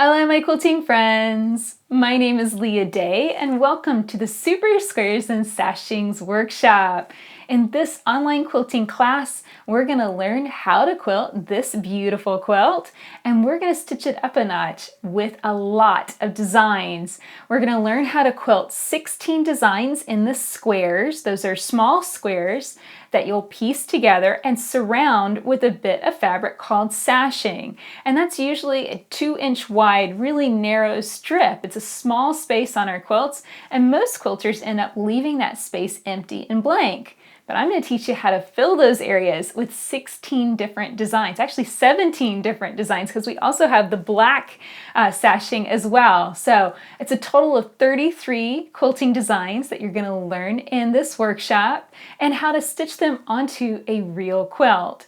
Hello, my quilting friends. My name is Leah Day, and welcome to the Super Squares and Sashings workshop. In this online quilting class, we're going to learn how to quilt this beautiful quilt, and we're going to stitch it up a notch with a lot of designs. We're going to learn how to quilt 16 designs in the squares. Those are small squares that you'll piece together and surround with a bit of fabric called sashing. And that's usually a 2-inch wide, really narrow strip. It's a small space on our quilts, and most quilters end up leaving that space empty and blank. But I'm going to teach you how to fill those areas with 16 different designs, actually 17 different designs, because we also have the black sashing as well. So it's a total of 33 quilting designs that you're going to learn in this workshop and how to stitch them onto a real quilt.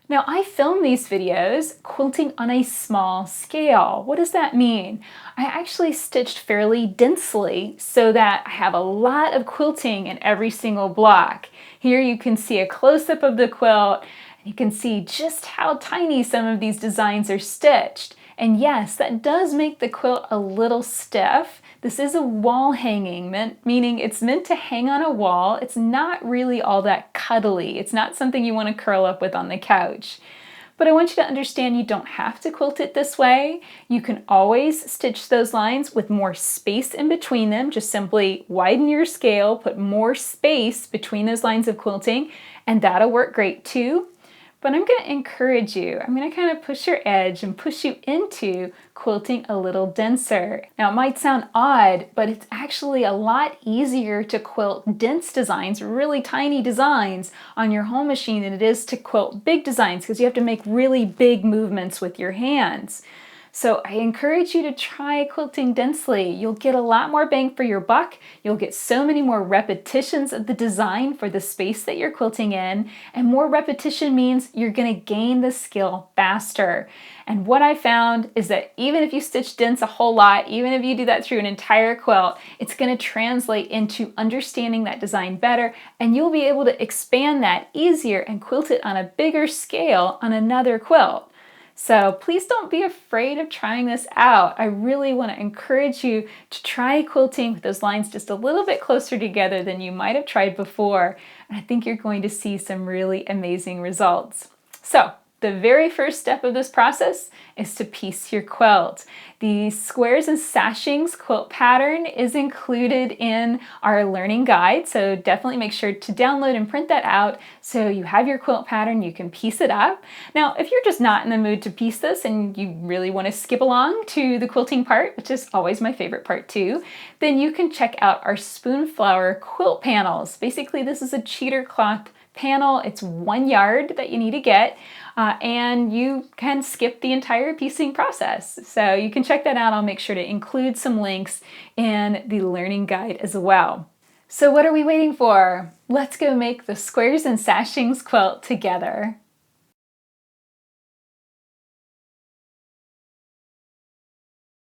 Now, I film these videos quilting on a small scale. What does that mean? I actually stitched fairly densely so that I have a lot of quilting in every single block. Here you can see a close-up of the quilt, and you can see just how tiny some of these designs are stitched. And yes, that does make the quilt a little stiff. This is a wall hanging, meaning it's meant to hang on a wall. It's not really all that cuddly. It's not something you want to curl up with on the couch. But I want you to understand you don't have to quilt it this way. You can always stitch those lines with more space in between them. Just simply widen your scale, put more space between those lines of quilting, and that'll work great too. But I'm going to encourage you. I'm going to kind of push your edge and push you into quilting a little denser. Now, it might sound odd, but it's actually a lot easier to quilt dense designs, really tiny designs, on your home machine than it is to quilt big designs, because you have to make really big movements with your hands. So I encourage you to try quilting densely. You'll get a lot more bang for your buck. You'll get so many more repetitions of the design for the space that you're quilting in, and more repetition means you're going to gain the skill faster. And what I found is that even if you stitch dense a whole lot, even if you do that through an entire quilt, it's going to translate into understanding that design better, and you'll be able to expand that easier and quilt it on a bigger scale on another quilt. So please don't be afraid of trying this out. I really want to encourage you to try quilting with those lines just a little bit closer together than you might have tried before. And I think you're going to see some really amazing results. So the very first step of this process is to piece your quilt. The Squares and Sashings quilt pattern is included in our learning guide, so definitely make sure to download and print that out so you have your quilt pattern, you can piece it up. Now, if you're just not in the mood to piece this and you really want to skip along to the quilting part, which is always my favorite part too, then you can check out our Spoonflower quilt panels. Basically, this is a cheater cloth panel. It's 1 yard that you need to get, and you can skip the entire piecing process. So you can check that out. I'll make sure to include some links in the learning guide as well. So what are we waiting for? Let's go make the Squares and Sashings quilt together.